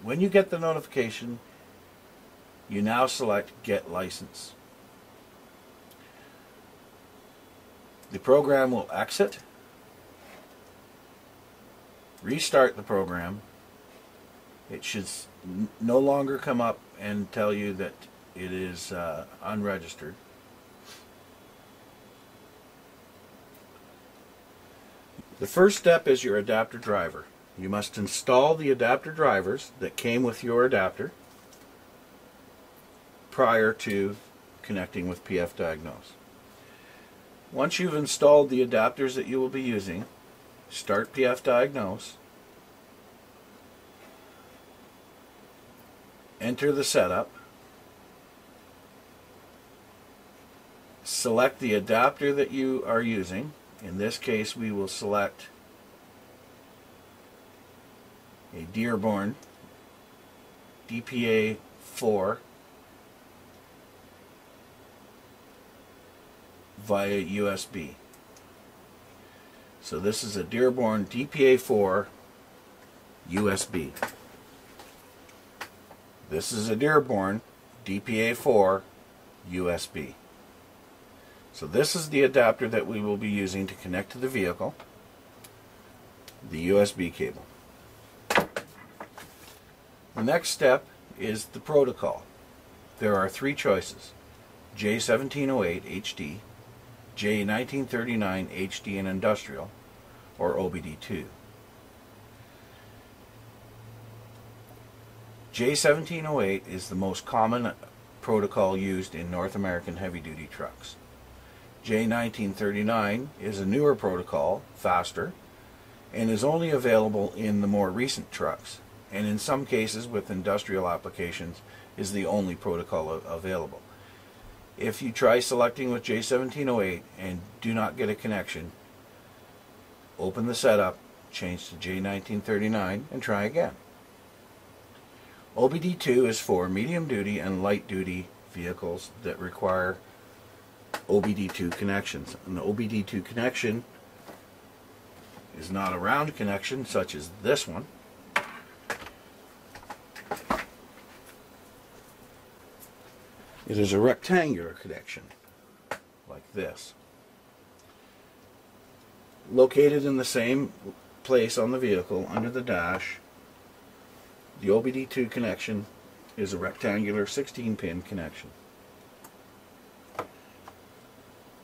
When you get the notification, you now select Get License. The program will exit, restart the program. It should no longer come up and tell you that it is unregistered. The first step is your adapter driver. You must install the adapter drivers that came with your adapter prior to connecting with PF Diagnose. Once you've installed the adapters that you will be using, start PF Diagnose, enter the setup, select the adapter that you are using. In this case, we will select a Dearborn DPA4 via USB. So this is a Dearborn DPA4 USB. This is a Dearborn DPA4 USB. So this is the adapter that we will be using to connect to the vehicle, the USB cable. The next step is the protocol. There are three choices: J1708 HD, J1939 HD and Industrial, or Obd2. J1708 is the most common protocol used in North American heavy-duty trucks. J1939 is a newer protocol, faster, and is only available in the more recent trucks, and in some cases with industrial applications is the only protocol available. If you try selecting with J1708 and do not get a connection, open the setup, change to J1939, and try again. Obd2 is for medium-duty and light-duty vehicles that require Obd2 connections. An Obd2 connection is not a round connection such as this one. It is a rectangular connection like this, located in the same place on the vehicle under the dash. The Obd2 connection is a rectangular 16-pin connection.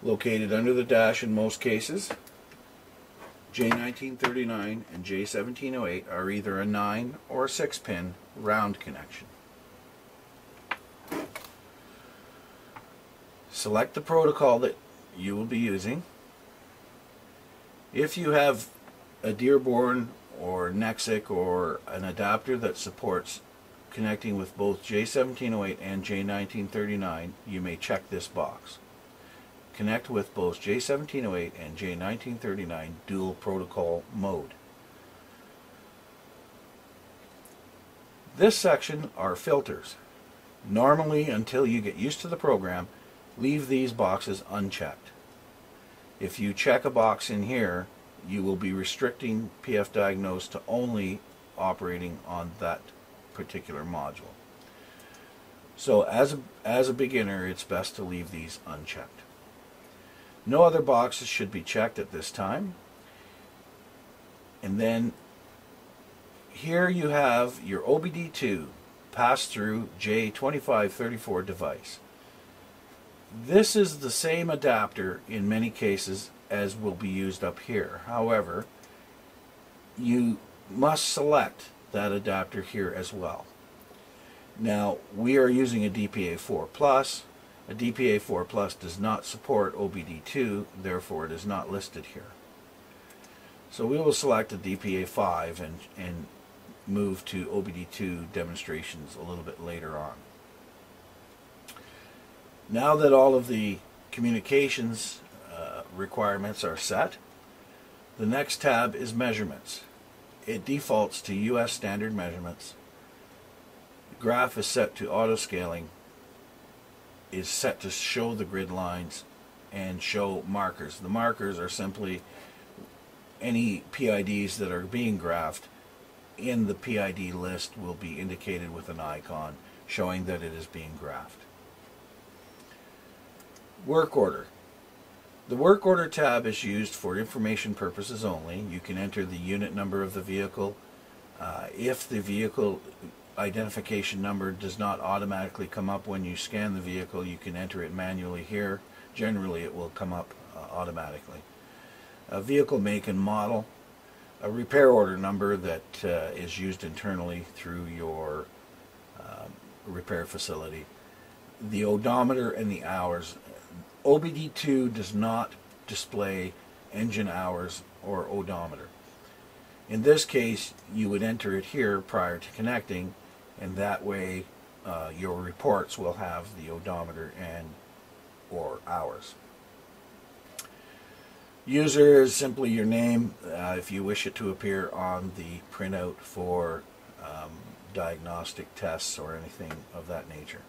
Located under the dash in most cases, J1939 and J1708 are either a 9 or a 6-pin round connection. Select the protocol that you will be using. If you have a Dearborn or Nexic or an adapter that supports connecting with both J1708 and J1939, you may check this box. Connect with both J1708 and J1939 dual protocol mode. This section are filters. Normally, until you get used to the program, leave these boxes unchecked. If you check a box in here, you will be restricting PF Diagnose to only operating on that particular module. So as a beginner, it's best to leave these unchecked. No other boxes should be checked at this time. And then here you have your Obd2 pass-through J2534 device. This is the same adapter in many cases as will be used up here. However, you must select that adapter here as well. Now, we are using a DPA4 Plus. A DPA4 Plus does not support Obd2, therefore it is not listed here. So we will select a DPA5 and move to Obd2 demonstrations a little bit later on. Now that all of the communications requirements are set, the next tab is measurements. It defaults to US standard measurements. The graph is set to auto scaling, is set to show the grid lines and show markers. The markers are simply any PIDs that are being graphed in the PID list will be indicated with an icon showing that it is being graphed. Work order. The work order tab is used for information purposes only. You can enter the unit number of the vehicle. If the vehicle identification number does not automatically come up when you scan the vehicle, you can enter it manually here. Generally it will come up automatically. A vehicle make and model. A repair order number that is used internally through your repair facility. The odometer and the hours. Obd2 does not display engine hours or odometer. In this case, you would enter it here prior to connecting, and that way your reports will have the odometer and or hours. User is simply your name if you wish it to appear on the printout for diagnostic tests or anything of that nature.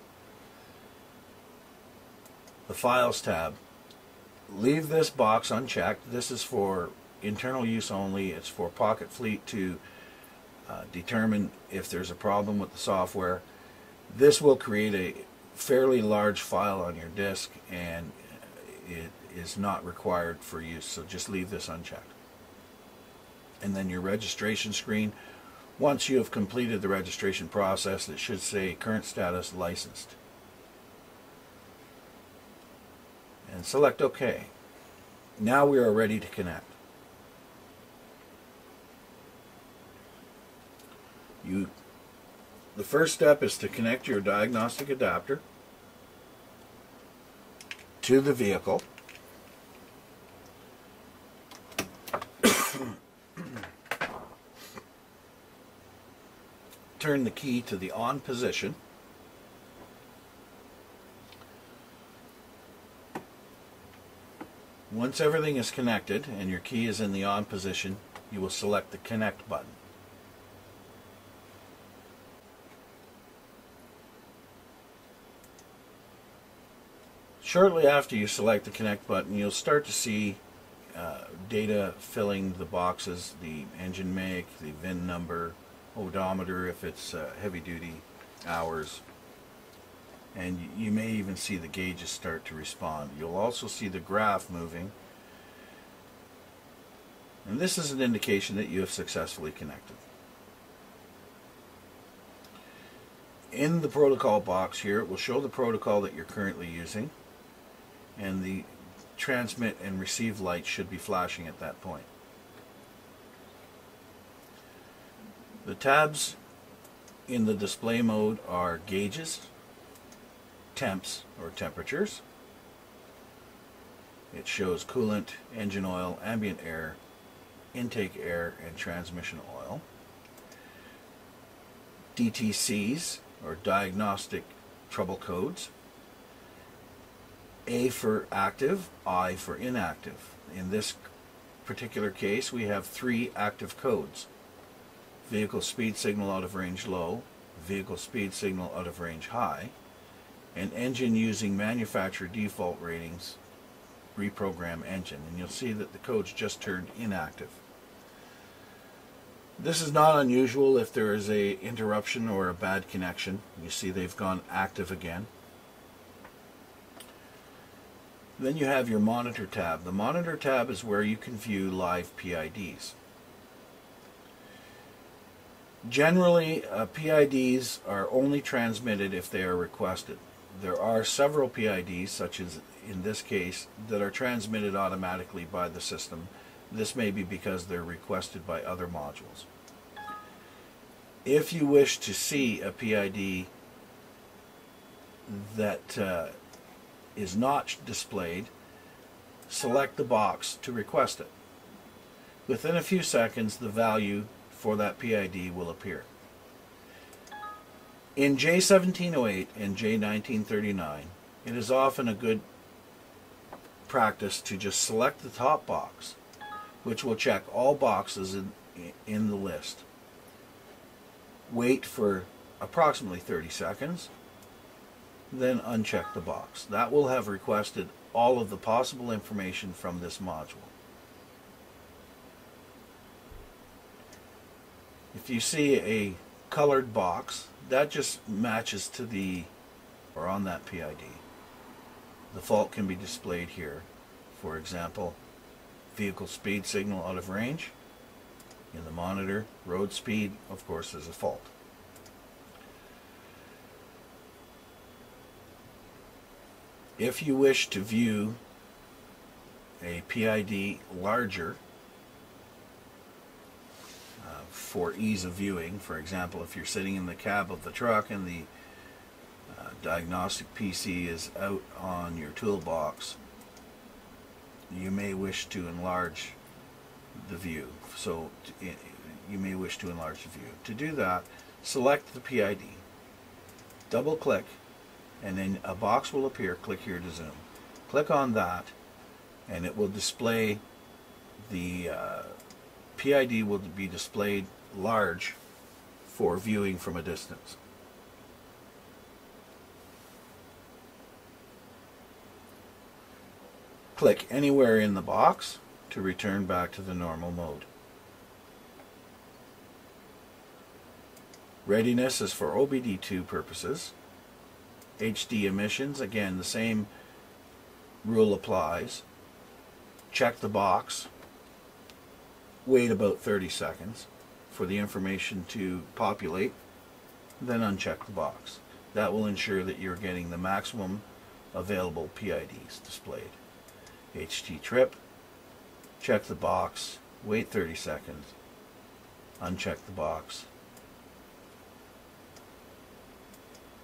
The Files tab. Leave this box unchecked. This is for internal use only. It's for Pocket Fleet to determine if there's a problem with the software. This will create a fairly large file on your disk, and it is not required for use, so just leave this unchecked. And then your registration screen. Once you have completed the registration process, it should say current status licensed. And select OK. Now we are ready to connect. The first step is to connect your diagnostic adapter to the vehicle. Turn the key to the on position. Once everything is connected and your key is in the on position, you will select the connect button. Shortly after you select the connect button, you'll start to see data filling the boxes, the engine make, the VIN number, odometer if it's heavy duty, hours, and you may even see the gauges start to respond. You'll also see the graph moving, and this is an indication that you have successfully connected. In the protocol box here, it will show the protocol that you're currently using, and the transmit and receive light should be flashing at that point. The tabs in the display mode are gauges, temps or temperatures. It shows coolant, engine oil, ambient air, intake air, and transmission oil. DTCs or diagnostic trouble codes. A for active, I for inactive. In this particular case, we have 3 active codes. Vehicle speed signal out of range low, vehicle speed signal out of range high, and engine using manufacturer default ratings, reprogram engine. And you'll see that the code's just turned inactive. This is not unusual if there is an interruption or a bad connection. You see they've gone active again. Then you have your monitor tab. The monitor tab is where you can view live PIDs. Generally, PIDs are only transmitted if they are requested. There are several PIDs, such as in this case, that are transmitted automatically by the system. This may be because they're requested by other modules. If you wish to see a PID that is not displayed, select the box to request it. Within a few seconds, the value for that PID will appear. In J1708 and J1939, it is often a good practice to just select the top box, which will check all boxes in the list. Wait for approximately 30 seconds, then uncheck the box. That will have requested all of the possible information from this module. if you see a colored box, that just matches to the, or on that PID. The fault can be displayed here. For example, vehicle speed signal out of range. In the monitor, road speed, of course, is a fault. If you wish to view a PID larger, for ease of viewing, for example, if you're sitting in the cab of the truck and the diagnostic PC is out on your toolbox, you may wish to enlarge the view. So you may wish to enlarge the view. To do that, select the PID, double click, and then a box will appear. Click here to zoom. Click on that and it will display the PID will be displayed large for viewing from a distance. Click anywhere in the box to return back to the normal mode. Readiness is for Obd2 purposes. HD emissions, again the same rule applies. Check the box. Wait about 30 seconds for the information to populate, then uncheck the box. That will ensure that you're getting the maximum available PIDs displayed. HT trip, check the box, wait 30 seconds, uncheck the box,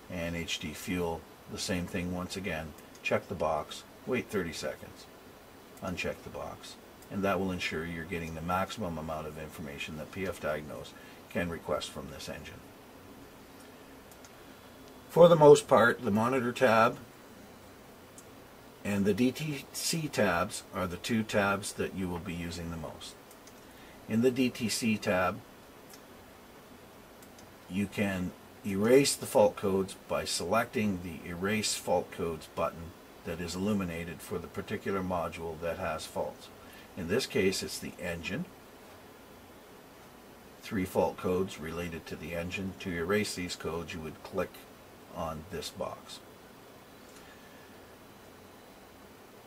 and HD fuel, the same thing once again. Check the box, wait 30 seconds, uncheck the box, and that will ensure you're getting the maximum amount of information that PF Diagnose can request from this engine. For the most part, the monitor tab and the DTC tabs are the two tabs that you will be using the most. In the DTC tab, you can erase the fault codes by selecting the Erase Fault Codes button that is illuminated for the particular module that has faults. In this case, it's the engine. 3 fault codes related to the engine. To erase these codes, you would click on this box.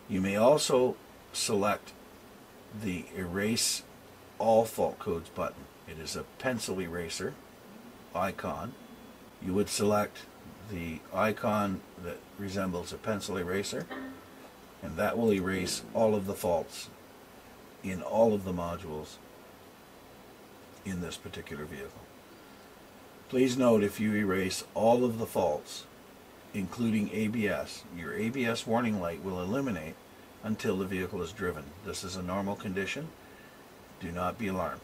You may also select the Erase All Fault Codes button. It is a pencil eraser icon. You would select the icon that resembles a pencil eraser, and that will erase all of the faults in all of the modules in this particular vehicle. Please note, if you erase all of the faults, including ABS, your ABS warning light will illuminate until the vehicle is driven. This is a normal condition. Do not be alarmed.